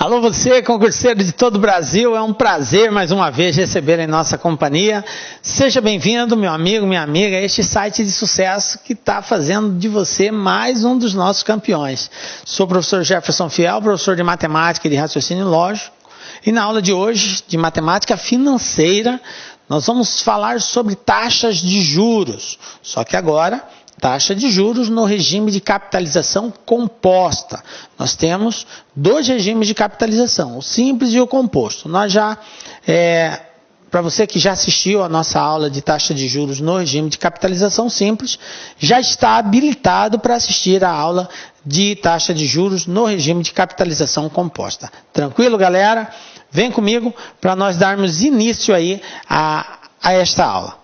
Alô você, concurseiro de todo o Brasil, é um prazer mais uma vez receber em nossa companhia. Seja bem-vindo, meu amigo, minha amiga, a este site de sucesso que está fazendo de você mais um dos nossos campeões. Sou o professor Jefferson Fiel, professor de matemática e de raciocínio lógico, e na aula de hoje, de matemática financeira, nós vamos falar sobre taxas de juros, só que agora taxa de juros no regime de capitalização composta. Nós temos dois regimes de capitalização, o simples e o composto. Nós já, para você que já assistiu a nossa aula de taxa de juros no regime de capitalização simples, já está habilitado para assistir a aula de taxa de juros no regime de capitalização composta. Tranquilo, galera? Vem comigo para nós darmos início aí a esta aula.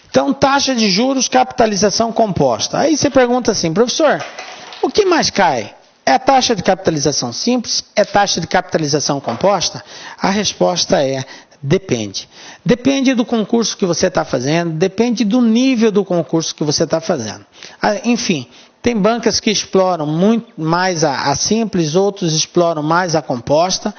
Então, taxa de juros, capitalização composta. Aí você pergunta assim, professor, o que mais cai? É a taxa de capitalização simples? É taxa de capitalização composta? A resposta é, depende. Depende do concurso que você está fazendo, depende do nível do concurso que você está fazendo. Enfim, tem bancas que exploram muito mais a simples, outros exploram mais a composta,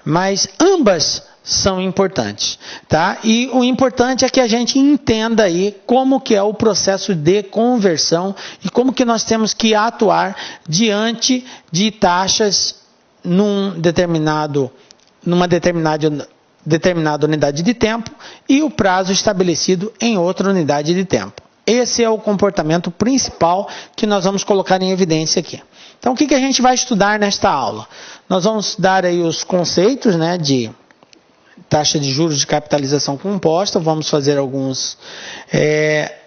mas ambas são importantes, tá? E o importante é que a gente entenda aí como que é o processo de conversão e como que nós temos que atuar diante de taxas numa determinada unidade de tempo e o prazo estabelecido em outra unidade de tempo. Esse é o comportamento principal que nós vamos colocar em evidência aqui. Então, o que a gente vai estudar nesta aula? Nós vamos dar aí os conceitos, né, de taxa de juros de capitalização composta, vamos fazer alguns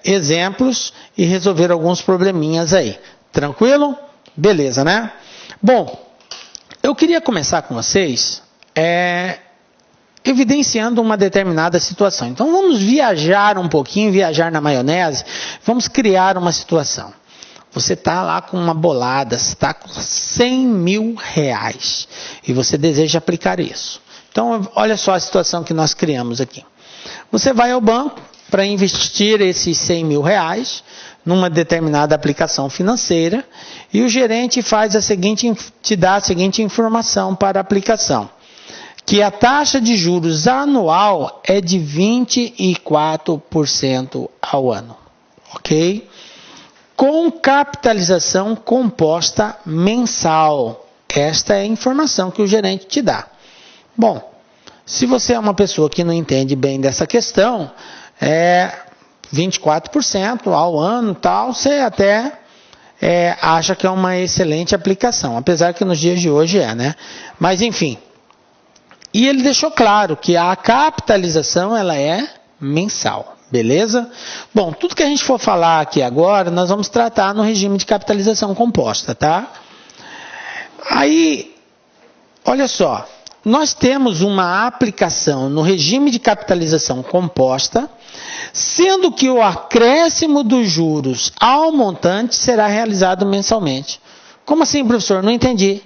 exemplos e resolver alguns probleminhas aí. Tranquilo? Beleza, né? Bom, eu queria começar com vocês evidenciando uma determinada situação. Então vamos viajar um pouquinho, viajar na maionese, vamos criar uma situação. Você está lá com uma bolada, você está com 100 mil reais e você deseja aplicar isso. Então, olha só a situação que nós criamos aqui. Você vai ao banco para investir esses 100 mil reais numa determinada aplicação financeira e o gerente te dá a seguinte informação para a aplicação, que a taxa de juros anual é de 24% ao ano, ok? Com capitalização composta mensal. Esta é a informação que o gerente te dá. Bom, se você é uma pessoa que não entende bem dessa questão, 24% ao ano, tal, você até acha que é uma excelente aplicação, apesar que nos dias de hoje né? Mas enfim, e ele deixou claro que a capitalização ela é mensal, beleza? Bom, tudo que a gente for falar aqui agora, nós vamos tratar no regime de capitalização composta, tá? Aí, olha só. Nós temos uma aplicação no regime de capitalização composta, sendo que o acréscimo dos juros ao montante será realizado mensalmente. Como assim, professor? Não entendi.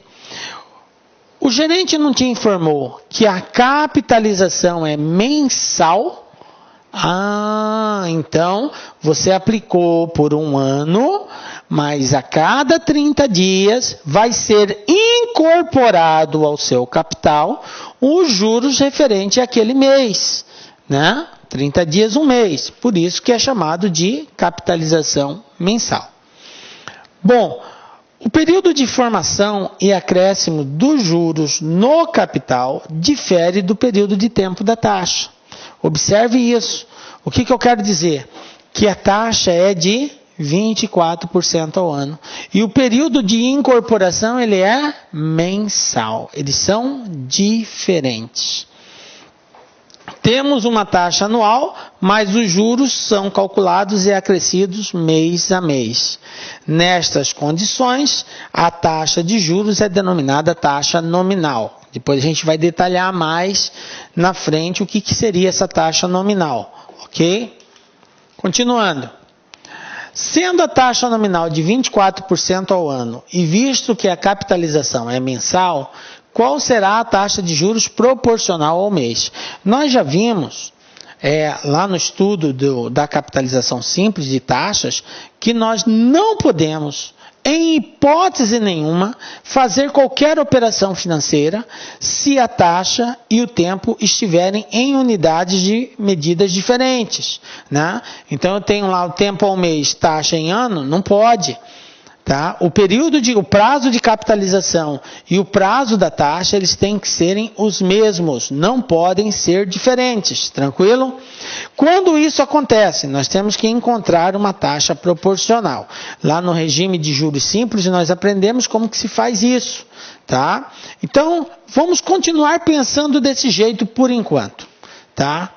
O gerente não te informou que a capitalização é mensal? Então você aplicou por um ano, mas a cada 30 dias vai ser incorporado ao seu capital os juros referentes àquele mês, né? 30 dias, um mês. Por isso que é chamado de capitalização mensal. Bom, o período de formação e acréscimo dos juros no capital difere do período de tempo da taxa. Observe isso. O que eu quero dizer? Que a taxa é de 24% ao ano. E o período de incorporação ele é mensal. Eles são diferentes. Temos uma taxa anual, mas os juros são calculados e acrescidos mês a mês. Nestas condições, a taxa de juros é denominada taxa nominal. Depois a gente vai detalhar mais na frente o que seria essa taxa nominal, ok? Continuando. Sendo a taxa nominal de 24% ao ano e visto que a capitalização é mensal, qual será a taxa de juros proporcional ao mês? Nós já vimos lá no estudo da capitalização simples de taxas que nós não podemos em hipótese nenhuma, fazer qualquer operação financeira se a taxa e o tempo estiverem em unidades de medidas diferentes, né? Então eu tenho lá o tempo ao mês, taxa em ano, não pode. Tá? O prazo de capitalização e o prazo da taxa, eles têm que serem os mesmos, não podem ser diferentes, tranquilo? Quando isso acontece, nós temos que encontrar uma taxa proporcional. Lá no regime de juros simples, nós aprendemos como que se faz isso, tá? Então, vamos continuar pensando desse jeito por enquanto, tá?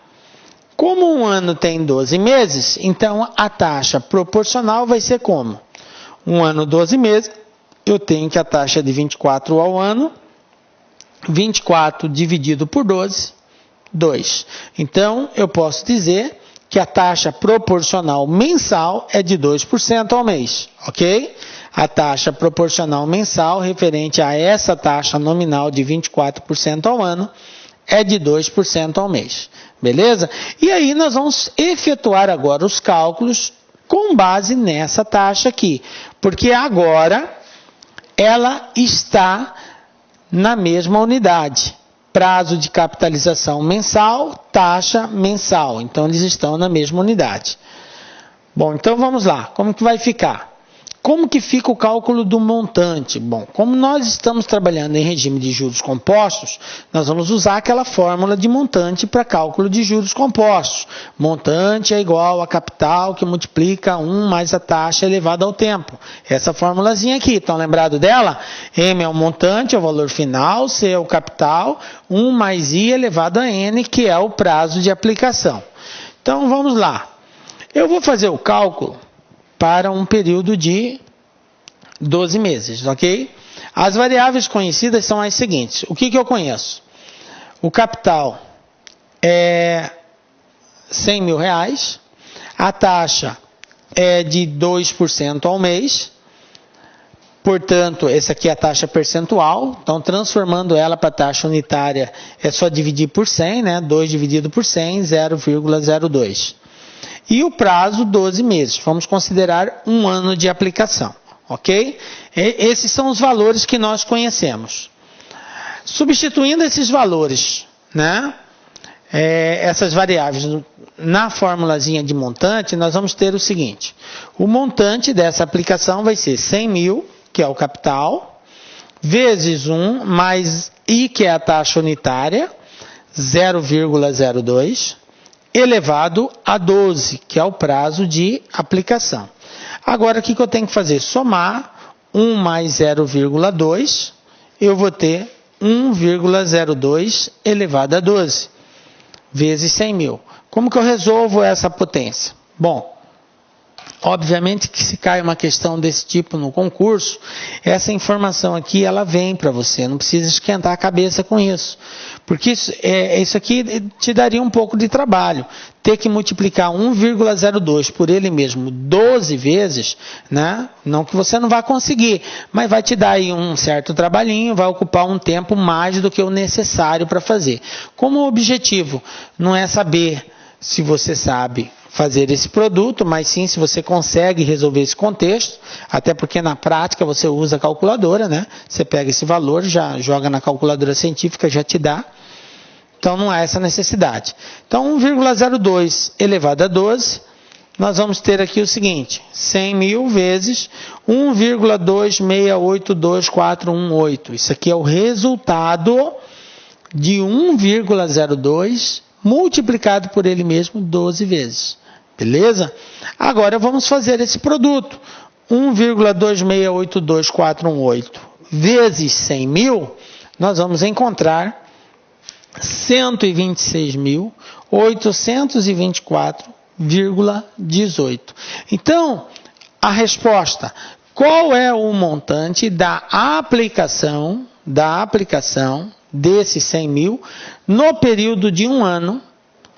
Como um ano tem 12 meses, então a taxa proporcional vai ser como? Um ano, 12 meses, eu tenho que a taxa de 24 ao ano, 24 dividido por 12, 2. Então, eu posso dizer que a taxa proporcional mensal é de 2% ao mês, ok? A taxa proporcional mensal referente a essa taxa nominal de 24% ao ano é de 2% ao mês, beleza? E aí nós vamos efetuar agora os cálculos com base nessa taxa aqui, porque agora ela está na mesma unidade. Prazo de capitalização mensal, taxa mensal. Então, eles estão na mesma unidade. Bom, então vamos lá. Como que vai ficar? Como que fica o cálculo do montante? Bom, como nós estamos trabalhando em regime de juros compostos, nós vamos usar aquela fórmula de montante para cálculo de juros compostos. Montante é igual a capital que multiplica 1 mais a taxa elevada ao tempo. Essa formulazinha aqui, estão lembrados dela? M é o montante, é o valor final, C é o capital, 1 mais I elevado a N, que é o prazo de aplicação. Então, vamos lá. Eu vou fazer o cálculo para um período de 12 meses, ok? As variáveis conhecidas são as seguintes. O que eu conheço? O capital é R$100 mil, a taxa é de 2% ao mês, portanto, essa aqui é a taxa percentual, então transformando ela para a taxa unitária é só dividir por 100, né? 2 dividido por 100, 0,02. E o prazo, 12 meses. Vamos considerar um ano de aplicação, ok? Esses são os valores que nós conhecemos. Substituindo esses valores, né? Essas variáveis na formulazinha de montante, nós vamos ter o seguinte. O montante dessa aplicação vai ser 100 mil, que é o capital, vezes 1, mais I, que é a taxa unitária, 0,02, elevado a 12, que é o prazo de aplicação. Agora, o que eu tenho que fazer? Somar 1 mais 0,2, eu vou ter 1,02 elevado a 12, vezes 100 mil. Como que eu resolvo essa potência? Bom, obviamente que se cai uma questão desse tipo no concurso, essa informação aqui ela vem para você, não precisa esquentar a cabeça com isso. Porque isso aqui te daria um pouco de trabalho. Ter que multiplicar 1,02 por ele mesmo 12 vezes, né? Não que você não vá conseguir, mas vai te dar aí um certo trabalhinho, vai ocupar um tempo mais do que o necessário para fazer. Como o objetivo não é saber se você sabe fazer esse produto, mas sim se você consegue resolver esse contexto, até porque na prática você usa a calculadora, né? Você pega esse valor, já joga na calculadora científica, já te dá. Então não há essa necessidade. Então 1,02 elevado a 12, nós vamos ter aqui o seguinte, 100 mil vezes 1,2682,418. Isso aqui é o resultado de 1,02 multiplicado por ele mesmo 12 vezes. Beleza? Agora vamos fazer esse produto. 1,2682,418 vezes 100 mil, nós vamos encontrar 126.824,18. Então, a resposta, qual é o montante da aplicação desses 100 mil no período de um ano?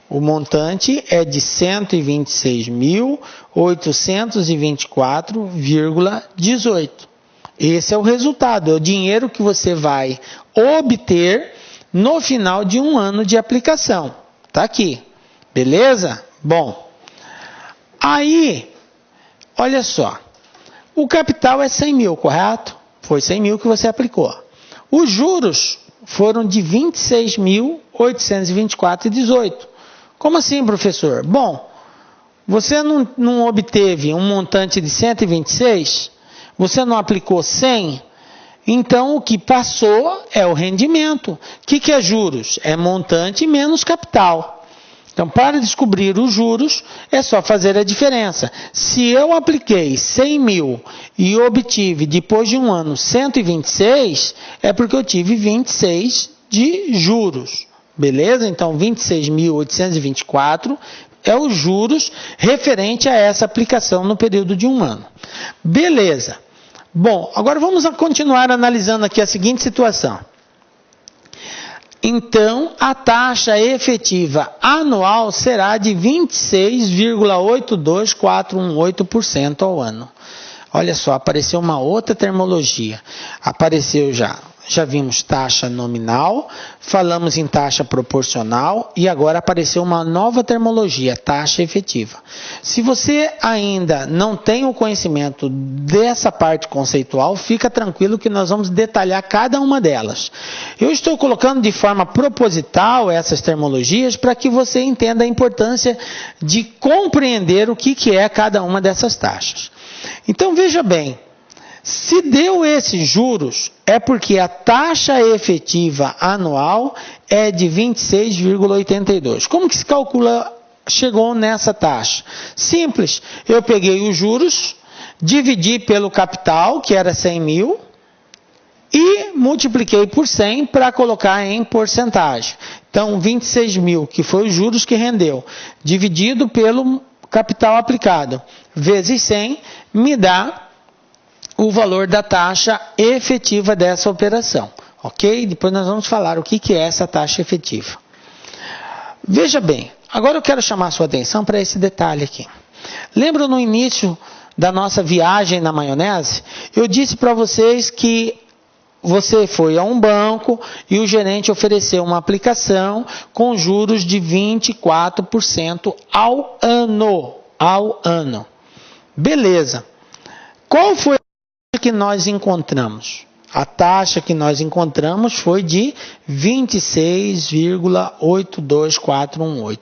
O montante é de 126.824,18. Esse é o resultado, é o dinheiro que você vai obter no final de um ano de aplicação. Tá aqui, beleza? Bom, aí, olha só, O capital é 100 mil, correto? Foi 100 mil que você aplicou. Os juros foram de 26.824,18. Como assim, professor? Bom, você não obteve um montante de 126? Você não aplicou 100? Então, o que passou é o rendimento. O que é juros? É montante menos capital. Então, para descobrir os juros, é só fazer a diferença. Se eu apliquei 100 mil e obtive, depois de um ano, 126, é porque eu tive 26 de juros. Beleza? Então, 26.824 é os juros referente a essa aplicação no período de um ano. Beleza. Bom, agora vamos continuar analisando aqui a seguinte situação. Então, a taxa efetiva anual será de 26,82418% ao ano. Olha só, apareceu uma outra terminologia. Apareceu já vimos taxa nominal, falamos em taxa proporcional e agora apareceu uma nova terminologia, taxa efetiva. Se você ainda não tem o conhecimento dessa parte conceitual, fica tranquilo que nós vamos detalhar cada uma delas. Eu estou colocando de forma proposital essas terminologias para que você entenda a importância de compreender o que é cada uma dessas taxas. Então veja bem, se deu esses juros, é porque a taxa efetiva anual é de 26,82. Como que se calcula, chegou nessa taxa? Simples, eu peguei os juros, dividi pelo capital, que era 100 mil, e multipliquei por 100 para colocar em porcentagem. Então, 26 mil, que foi os juros que rendeu, dividido pelo capital aplicado, vezes 100, me dá o valor da taxa efetiva dessa operação, ok? Depois nós vamos falar o que é essa taxa efetiva. Veja bem, agora eu quero chamar a sua atenção para esse detalhe aqui. Lembra no início da nossa viagem na maionese? Eu disse para vocês que você foi a um banco e o gerente ofereceu uma aplicação com juros de 24% ao ano. Beleza. Qual foi a taxa que nós encontramos? A taxa que nós encontramos foi de 26,82418.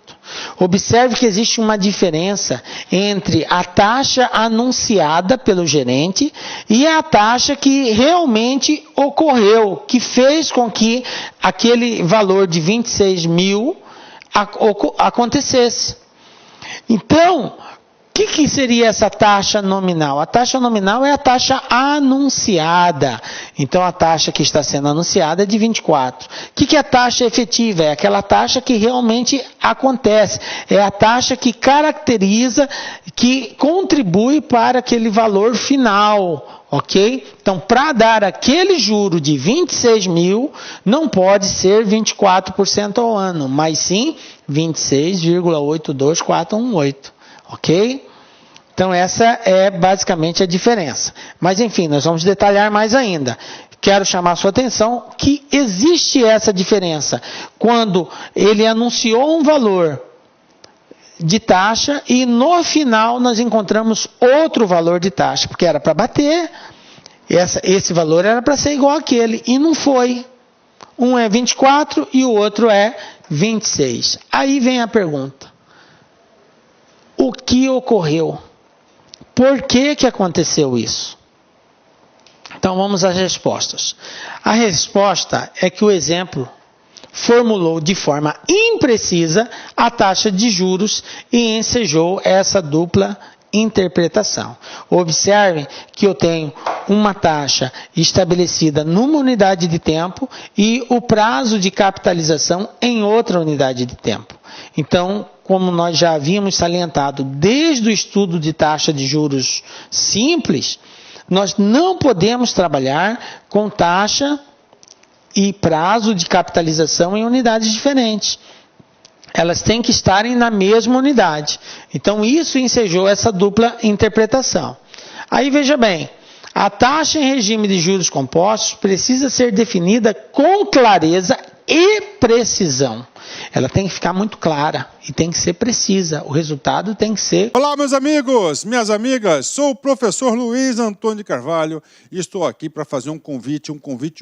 Observe que existe uma diferença entre a taxa anunciada pelo gerente e a taxa que realmente ocorreu, que fez com que aquele valor de 26 mil acontecesse. Então, o que seria essa taxa nominal? A taxa nominal é a taxa anunciada. Então, a taxa que está sendo anunciada é de 24. O que é a taxa efetiva? É aquela taxa que realmente acontece. É a taxa que caracteriza, que contribui para aquele valor final. Ok? Então, para dar aquele juro de 26 mil, não pode ser 24% ao ano, mas sim 26,82418. Ok? Então, essa é basicamente a diferença. Mas, enfim, nós vamos detalhar mais ainda. Quero chamar a sua atenção que existe essa diferença quando ele anunciou um valor de taxa e no final nós encontramos outro valor de taxa, porque era para bater, esse valor era para ser igual àquele, e não foi. Um é 24 e o outro é 26. Aí vem a pergunta. O que ocorreu? Por que aconteceu isso? Então vamos às respostas. A resposta é que o exemplo formulou de forma imprecisa a taxa de juros e ensejou essa dupla interpretação. Observem que eu tenho uma taxa estabelecida numa unidade de tempo e o prazo de capitalização em outra unidade de tempo. Então, como nós já havíamos salientado desde o estudo de taxa de juros simples, nós não podemos trabalhar com taxa e prazo de capitalização em unidades diferentes. Elas têm que estarem na mesma unidade. Então, isso ensejou essa dupla interpretação. Aí, veja bem, a taxa em regime de juros compostos precisa ser definida com clareza e precisão. Ela tem que ficar muito clara e tem que ser precisa. O resultado tem que ser... Olá, meus amigos, minhas amigas. Sou o professor Luiz Antônio de Carvalho e estou aqui para fazer um convite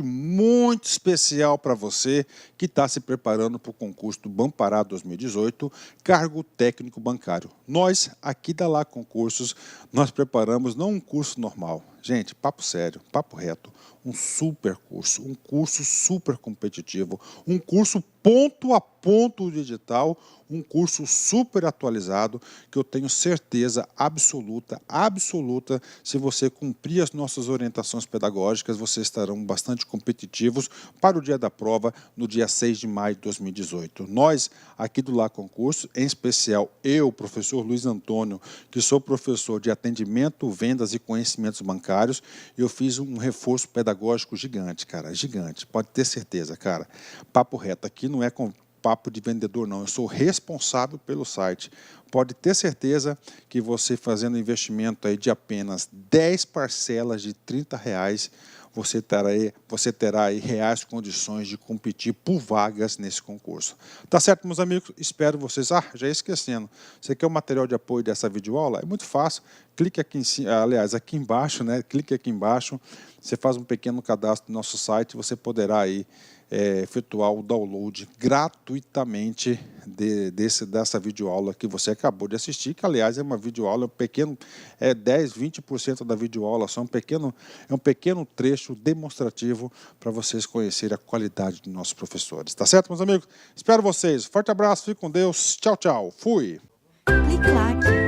muito especial para você que está se preparando para o concurso do Banpará 2018, cargo técnico bancário. Nós, aqui da Lá Concursos, nós preparamos não um curso normal. Gente, papo sério, papo reto, um curso super competitivo, um curso ponto a ponto digital, um curso super atualizado, que eu tenho certeza absoluta, se você cumprir as nossas orientações pedagógicas, vocês estarão bastante competitivos para o dia da prova, no dia 6 de maio de 2018. Nós, aqui do Lá Concurso, em especial eu, professor Luiz Antônio, que sou professor de atendimento, vendas e conhecimentos bancários, eu fiz um reforço pedagógico gigante, cara, gigante, pode ter certeza, cara. Papo reto, aqui não é com papo de vendedor, não. Eu sou responsável pelo site. Pode ter certeza que você fazendo investimento aí de apenas 10 parcelas de R$30, você terá aí reais condições de competir por vagas nesse concurso. Tá certo, meus amigos? Espero vocês. Já esquecendo. Você quer o material de apoio dessa videoaula? É muito fácil. Clique aqui em cima, aliás, aqui embaixo, né? Clique aqui embaixo. Você faz um pequeno cadastro no nosso site. Você poderá aí efetuar o download gratuitamente dessa videoaula que você acabou de assistir, que aliás é uma videoaula, 10, 20% da videoaula, só é um pequeno trecho demonstrativo para vocês conhecerem a qualidade dos nossos professores. Tá certo, meus amigos? Espero vocês. Forte abraço, fique com Deus. Tchau, tchau. Fui! Clique lá aqui.